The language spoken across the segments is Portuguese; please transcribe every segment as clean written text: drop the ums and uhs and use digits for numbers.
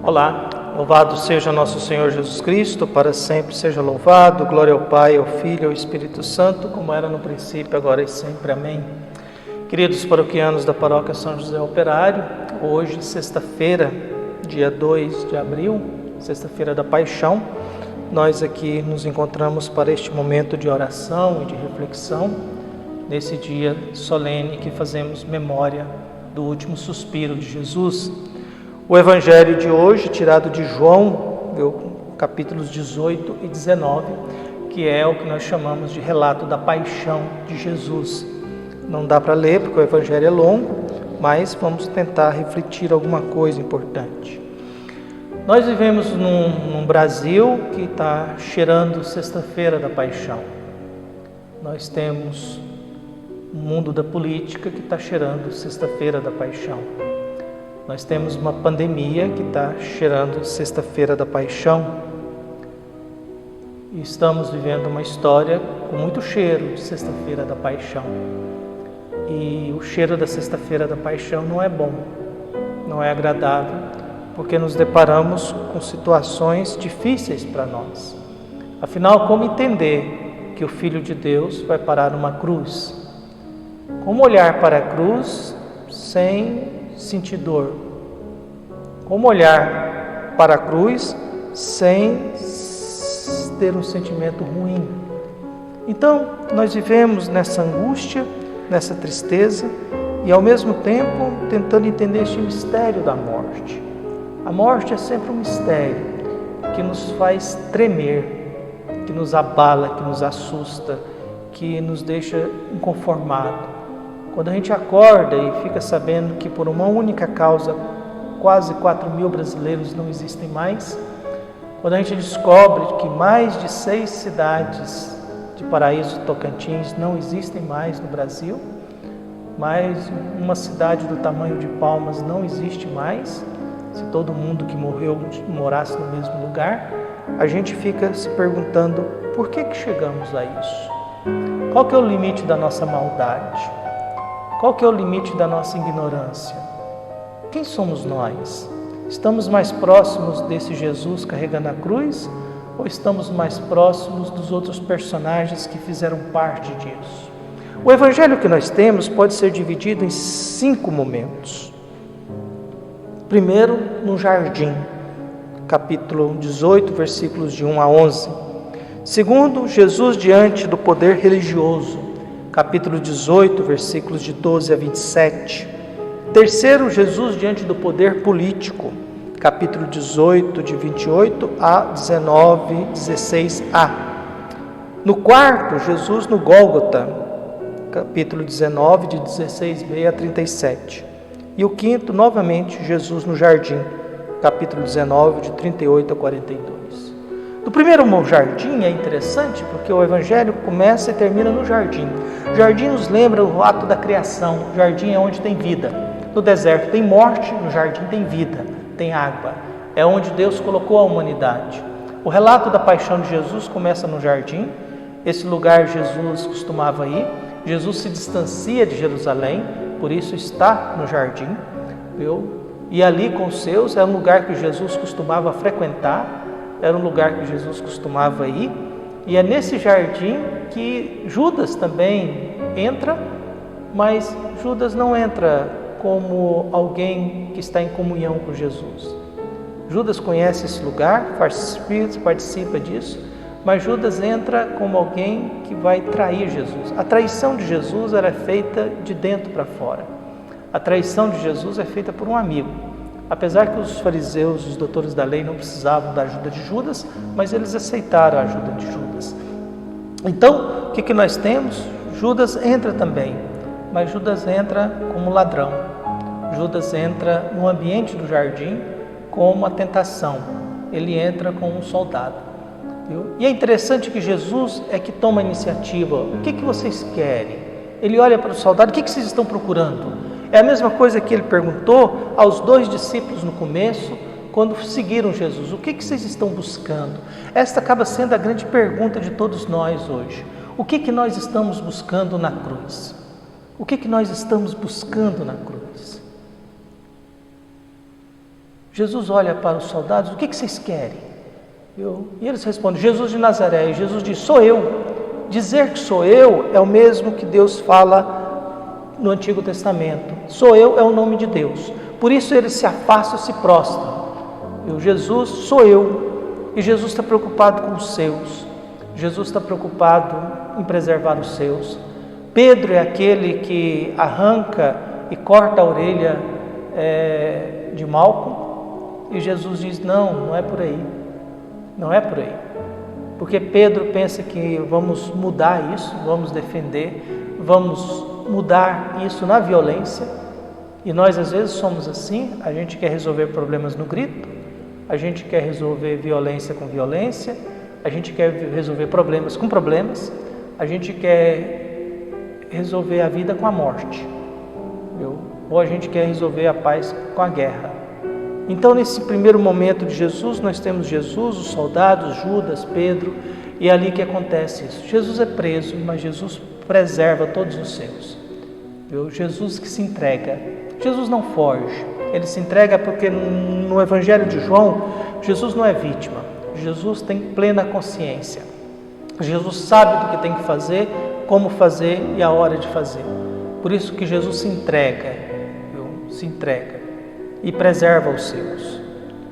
Olá, louvado seja nosso Senhor Jesus Cristo, para sempre seja louvado, glória ao Pai, ao Filho e ao Espírito Santo, como era no princípio, agora e sempre. Amém. Queridos paroquianos da Paróquia São José Operário, hoje, sexta-feira, dia 2 de abril, sexta-feira da Paixão, nós aqui nos encontramos para este momento de oração e de reflexão, nesse dia solene que fazemos memória do último suspiro de Jesus. O Evangelho de hoje, tirado de João, capítulos 18 e 19, que é o que nós chamamos de relato da paixão de Jesus. Não dá para ler porque o Evangelho é longo, mas vamos tentar refletir alguma coisa importante. Nós vivemos num Brasil que está cheirando sexta-feira da paixão. Nós temos um mundo da política que está cheirando sexta-feira da paixão. Nós temos uma pandemia que está cheirando sexta-feira da paixão. E estamos vivendo uma história com muito cheiro de sexta-feira da paixão. E o cheiro da sexta-feira da paixão não é bom, não é agradável, porque nos deparamos com situações difíceis para nós. Afinal, como entender que o Filho de Deus vai parar numa cruz? Como olhar para a cruz sem sentir dor? Como olhar para a cruz sem ter um sentimento ruim? Então, nós vivemos nessa angústia, nessa tristeza e ao mesmo tempo tentando entender este mistério da morte. A morte é sempre um mistério que nos faz tremer, que nos abala, que nos assusta, que nos deixa inconformado. Quando a gente acorda e fica sabendo que por uma única causa quase 4.000 brasileiros não existem mais, quando a gente descobre que mais de 6 cidades de Paraíso e Tocantins não existem mais no Brasil, mais uma cidade do tamanho de Palmas não existe mais, se todo mundo que morreu morasse no mesmo lugar, a gente fica se perguntando por que chegamos a isso? Qual que é o limite da nossa maldade? Qual que é o limite da nossa ignorância? Quem somos nós? Estamos mais próximos desse Jesus carregando a cruz ou estamos mais próximos dos outros personagens que fizeram parte disso? O Evangelho que nós temos pode ser dividido em 5 momentos. Primeiro, no jardim, capítulo 18, versículos de 1 a 11. Segundo, Jesus diante do poder religioso, capítulo 18, versículos de 12 a 27. Terceiro, Jesus diante do poder político, capítulo 18, de 28 a 19, 16a. No quarto, Jesus no Gólgota, capítulo 19, de 16b a 37. E o quinto, novamente, Jesus no jardim, capítulo 19, de 38 a 42. No primeiro jardim é interessante porque o Evangelho começa e termina no jardim. O jardim nos lembra o ato da criação. O jardim é onde tem vida. No deserto tem morte, no jardim tem vida, tem água. É onde Deus colocou a humanidade. O relato da paixão de Jesus começa no jardim. Esse lugar Jesus costumava ir. Jesus se distancia de Jerusalém, por isso está no jardim. E ali com os seus é um lugar que Jesus costumava frequentar. Era um lugar que Jesus costumava ir, e é nesse jardim que Judas também entra, mas Judas não entra como alguém que está em comunhão com Jesus. Judas conhece esse lugar, participa disso, mas Judas entra como alguém que vai trair Jesus. A traição de Jesus era feita de dentro para fora. A traição de Jesus é feita por um amigo. Apesar que os fariseus, os doutores da lei, não precisavam da ajuda de Judas, mas eles aceitaram a ajuda de Judas. Então, o que nós temos? Judas entra também, mas Judas entra como ladrão. Judas entra no ambiente do jardim como uma tentação. Ele entra como um soldado. E é interessante que Jesus é que toma a iniciativa. O que vocês querem? Ele olha para o soldado, o que vocês estão procurando? É a mesma coisa que ele perguntou aos 2 discípulos no começo, quando seguiram Jesus. O que vocês estão buscando? Esta acaba sendo a grande pergunta de todos nós hoje. O que nós estamos buscando na cruz? O que nós estamos buscando na cruz? Jesus olha para os soldados: o que vocês querem? E eles respondem: Jesus de Nazaré. E Jesus diz: sou eu. Dizer que sou eu é o mesmo que Deus fala no Antigo Testamento. Sou eu é o nome de Deus. Por isso eles se afastam e se prostram. Jesus, sou eu. E Jesus está preocupado com os seus. Jesus está preocupado em preservar os seus. Pedro é aquele que arranca e corta a orelha de Malco. E Jesus diz: não é por aí. Não é por aí. Porque Pedro pensa que vamos mudar isso, vamos defender, vamos mudar isso na violência. E nós às vezes somos assim, a gente quer resolver problemas no grito, a gente quer resolver violência com violência, a gente quer resolver problemas com problemas, a gente quer resolver a vida com a morte, ou a gente quer resolver a paz com a guerra. Então, nesse primeiro momento de Jesus, nós temos Jesus, os soldados, Judas, Pedro, e é ali que acontece isso. Jesus é preso, mas Jesus preserva todos os seus. Jesus que se entrega. Jesus não foge, ele se entrega porque no Evangelho de João, Jesus não é vítima. Jesus tem plena consciência. Jesus sabe do que tem que fazer, como fazer e a hora de fazer. Por isso que Jesus se entrega, e preserva os seus.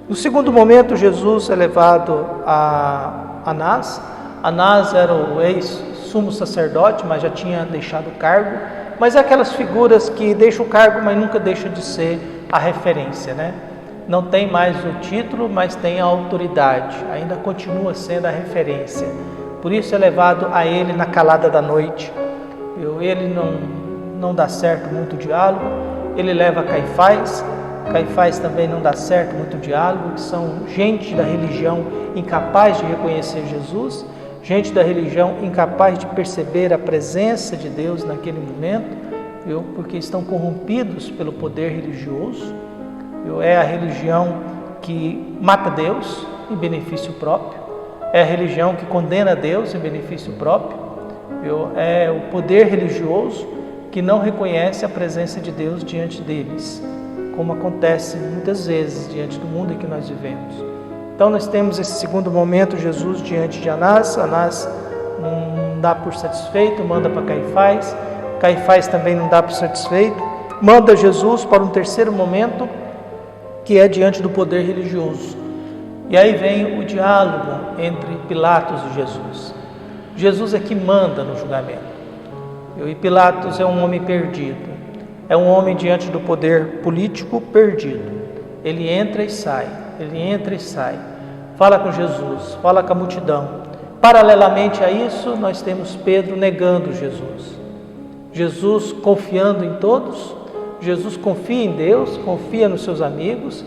No segundo momento, Jesus é levado a Anás. Anás era o ex-sumo sacerdote, mas já tinha deixado o cargo. Mas é aquelas figuras que deixam o cargo, mas nunca deixa de ser a referência, né? Não tem mais o título, mas tem a autoridade. Ainda continua sendo a referência. Por isso é levado a ele na calada da noite. Ele não dá certo muito diálogo. Ele leva Caifás. Caifás também não dá certo muito diálogo, que são gente da religião incapaz de reconhecer Jesus, gente da religião incapaz de perceber a presença de Deus naquele momento, porque estão corrompidos pelo poder religioso. É a religião que mata Deus em benefício próprio, é a religião que condena Deus em benefício próprio, é o poder religioso que não reconhece a presença de Deus diante deles, como acontece muitas vezes diante do mundo em que nós vivemos. Então nós temos esse segundo momento, Jesus diante de Anás. Anás não dá por satisfeito, manda para Caifás. Caifás também não dá por satisfeito, manda Jesus para um terceiro momento, que é diante do poder religioso. E aí vem o diálogo entre Pilatos e Jesus. Jesus é que manda no julgamento. E Pilatos é um homem perdido. É um homem diante do poder político perdido. Ele entra e sai, fala com Jesus, fala com a multidão. Paralelamente a isso, nós temos Pedro negando Jesus. Jesus confiando em todos, Jesus confia em Deus, confia nos seus amigos,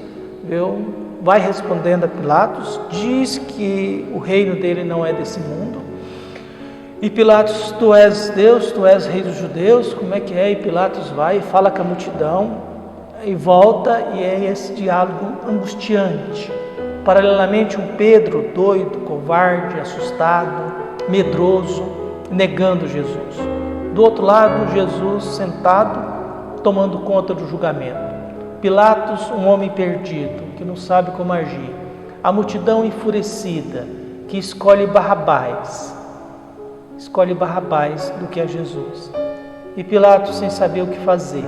vai respondendo a Pilatos, diz que o reino dele não é desse mundo. E Pilatos: tu és Deus, tu és rei dos judeus, como é que é? E Pilatos vai e fala com a multidão e volta, e é esse diálogo angustiante. Paralelamente, um Pedro doido, covarde, assustado, medroso, negando Jesus. Do outro lado, Jesus sentado, tomando conta do julgamento. Pilatos, um homem perdido, que não sabe como agir. A multidão enfurecida, que escolhe Barrabás do que a Jesus. E Pilatos sem saber o que fazer.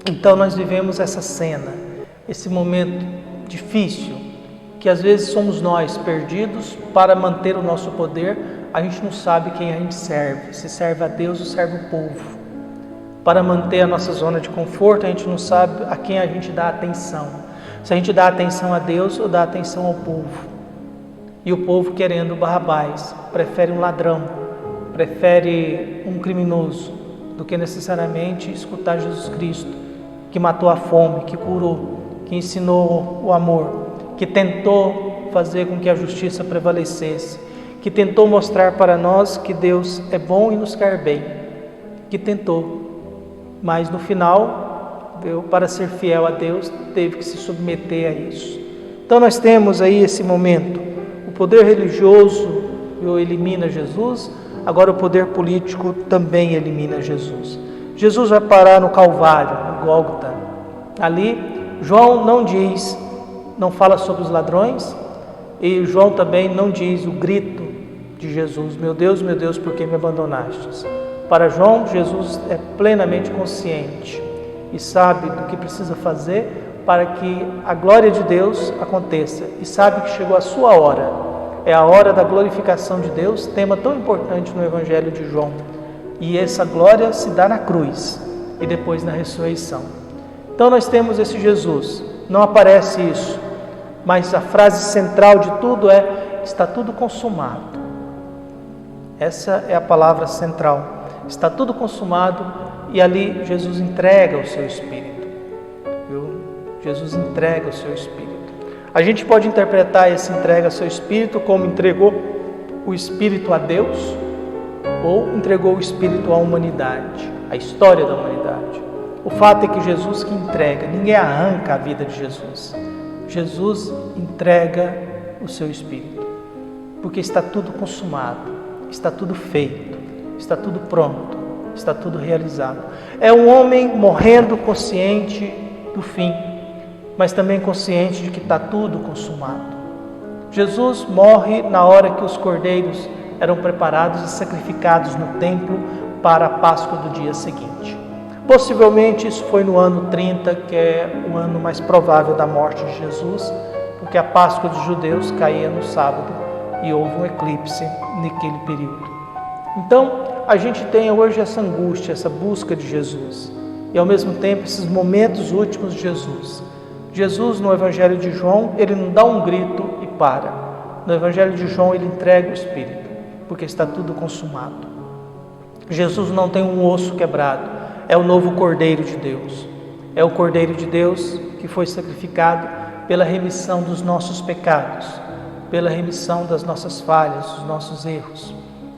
Então nós vivemos essa cena, esse momento difícil, que às vezes somos nós perdidos para manter o nosso poder. A gente não sabe quem a gente serve, se serve a Deus ou serve o povo. Para manter a nossa zona de conforto, a gente não sabe a quem a gente dá atenção. Se a gente dá atenção a Deus ou dá atenção ao povo. E o povo, querendo Barrabás, prefere um ladrão, prefere um criminoso, do que necessariamente escutar Jesus Cristo, que matou a fome, que curou, que ensinou o amor, que tentou fazer com que a justiça prevalecesse, que tentou mostrar para nós que Deus é bom e nos quer bem, que tentou, mas no final, para ser fiel a Deus, teve que se submeter a isso. Então nós temos aí esse momento. O poder religioso elimina Jesus, agora o poder político também elimina Jesus. Jesus vai parar no Calvário, no Gólgota. Ali João não fala sobre os ladrões, e João também não diz o grito de Jesus: meu Deus, por que me abandonastes? Para João, Jesus é plenamente consciente e sabe do que precisa fazer para que a glória de Deus aconteça, e sabe que chegou a sua hora. É a hora da glorificação de Deus, tema tão importante no Evangelho de João. E essa glória se dá na cruz e depois na ressurreição. Então nós temos esse Jesus, não aparece isso, mas a frase central de tudo é: está tudo consumado. Essa é a palavra central. Está tudo consumado, e ali Jesus entrega o seu Espírito. Viu? Jesus entrega o seu Espírito. A gente pode interpretar essa entrega ao seu Espírito como entregou o Espírito a Deus, ou entregou o Espírito à humanidade, à história da humanidade. O fato é que Jesus que entrega, ninguém arranca a vida de Jesus. Jesus entrega o seu Espírito, porque está tudo consumado, está tudo feito, está tudo pronto, está tudo realizado. É um homem morrendo consciente do fim, mas também consciente de que está tudo consumado. Jesus morre na hora que os cordeiros eram preparados e sacrificados no templo para a Páscoa do dia seguinte. Possivelmente isso foi no ano 30, que é o ano mais provável da morte de Jesus, porque a Páscoa dos judeus caía no sábado e houve um eclipse naquele período. Então, a gente tem hoje essa angústia, essa busca de Jesus, e ao mesmo tempo esses momentos últimos de Jesus. Jesus, no Evangelho de João, ele não dá um grito e para. No Evangelho de João, ele entrega o Espírito, porque está tudo consumado. Jesus não tem um osso quebrado, é o novo Cordeiro de Deus. É o Cordeiro de Deus que foi sacrificado pela remissão dos nossos pecados, pela remissão das nossas falhas, dos nossos erros.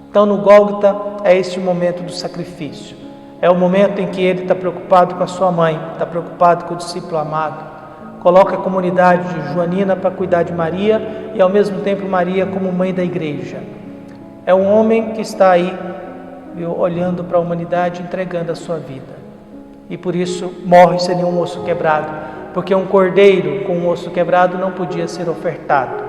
Então, no Gólgota, é este momento do sacrifício. É o momento em que ele está preocupado com a sua mãe, está preocupado com o discípulo amado. Coloca a comunidade de Joanina para cuidar de Maria e, ao mesmo tempo, Maria como mãe da igreja. É um homem que está aí, olhando para a humanidade, entregando a sua vida. E por isso morre sem nenhum osso quebrado, porque um cordeiro com um osso quebrado não podia ser ofertado.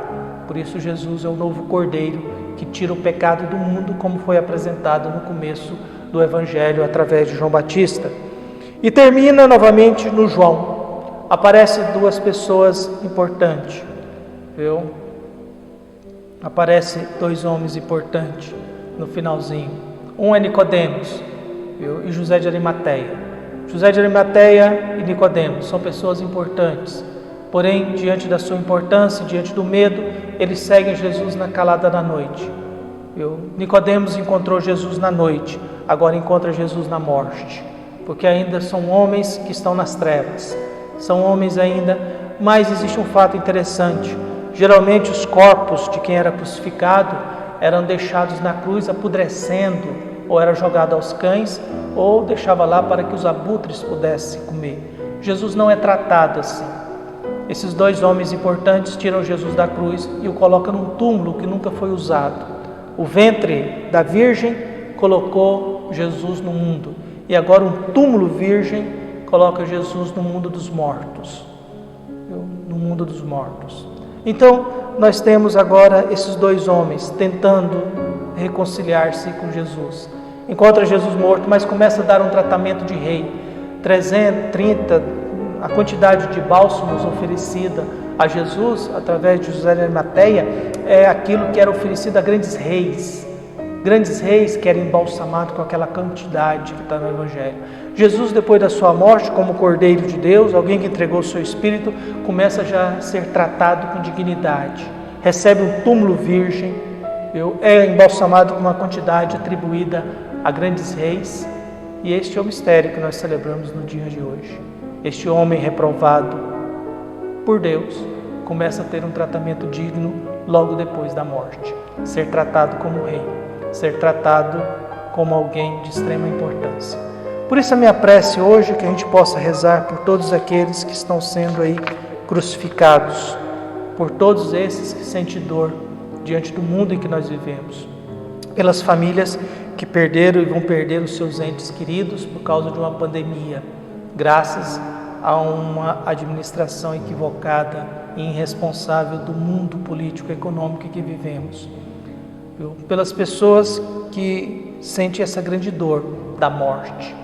Por isso Jesus é o novo cordeiro que tira o pecado do mundo, como foi apresentado no começo do Evangelho através de João Batista. E termina novamente no João. Aparecem duas pessoas importantes, viu? Aparecem dois homens importantes no finalzinho. Um é Nicodemos, viu? E José de Arimateia. José de Arimateia e Nicodemos são pessoas importantes. Porém, diante da sua importância, diante do medo, eles seguem Jesus na calada da noite. Nicodemos encontrou Jesus na noite, agora encontra Jesus na morte, porque ainda são homens que estão nas trevas, são homens ainda, mas existe um fato interessante. Geralmente os corpos de quem era crucificado eram deixados na cruz apodrecendo, ou era jogado aos cães, ou deixava lá para que os abutres pudessem comer. Jesus não é tratado assim. Esses dois homens importantes tiram Jesus da cruz e o colocam num túmulo que nunca foi usado. O ventre da virgem colocou Jesus no mundo, e agora um túmulo virgem coloca Jesus no mundo dos mortos. No mundo dos mortos. Então, nós temos agora esses dois homens tentando reconciliar-se com Jesus. Encontra Jesus morto, mas começa a dar um tratamento de rei. 330, a quantidade de bálsamos oferecida a Jesus, através de José de Arimateia, é aquilo que era oferecido a grandes reis. Grandes reis que eram embalsamados com aquela quantidade que está no Evangelho. Jesus, depois da sua morte, como Cordeiro de Deus, alguém que entregou o seu Espírito, começa já a ser tratado com dignidade. Recebe um túmulo virgem, é embalsamado com uma quantidade atribuída a grandes reis. E este é o mistério que nós celebramos no dia de hoje. Este homem reprovado por Deus começa a ter um tratamento digno logo depois da morte. Ser tratado como rei, ser tratado como alguém de extrema importância. Por isso a minha prece hoje é que a gente possa rezar por todos aqueles que estão sendo aí crucificados, por todos esses que sentem dor diante do mundo em que nós vivemos, pelas famílias que perderam e vão perder os seus entes queridos por causa de uma pandemia. Graças a uma administração equivocada e irresponsável do mundo político e econômico em que vivemos. Pelas pessoas que sentem essa grande dor da morte.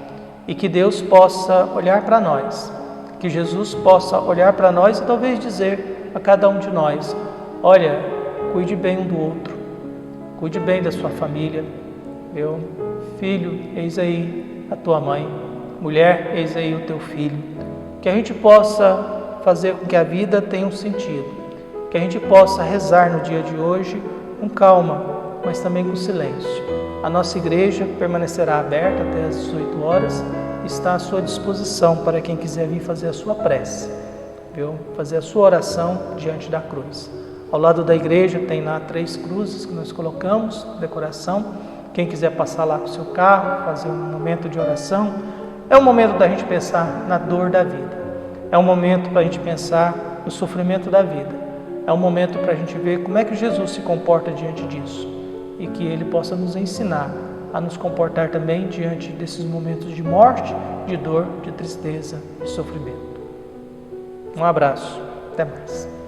E que Deus possa olhar para nós, que Jesus possa olhar para nós e talvez dizer a cada um de nós: olha, cuide bem um do outro, cuide bem da sua família. Meu filho, eis aí a tua mãe. Mulher, eis aí o teu filho. Que a gente possa fazer com que a vida tenha um sentido. Que a gente possa rezar no dia de hoje com calma, mas também com silêncio. A nossa igreja permanecerá aberta até às 18 horas. Está à sua disposição para quem quiser vir fazer a sua prece, fazer a sua oração diante da cruz. Ao lado da igreja tem lá 3 cruzes que nós colocamos, decoração. Quem quiser passar lá com o seu carro, fazer um momento de oração. É um momento da gente pensar na dor da vida. É um momento para a gente pensar no sofrimento da vida. É um momento para a gente ver como é que Jesus se comporta diante disso. E que Ele possa nos ensinar a nos comportar também diante desses momentos de morte, de dor, de tristeza, de sofrimento. Um abraço. Até mais.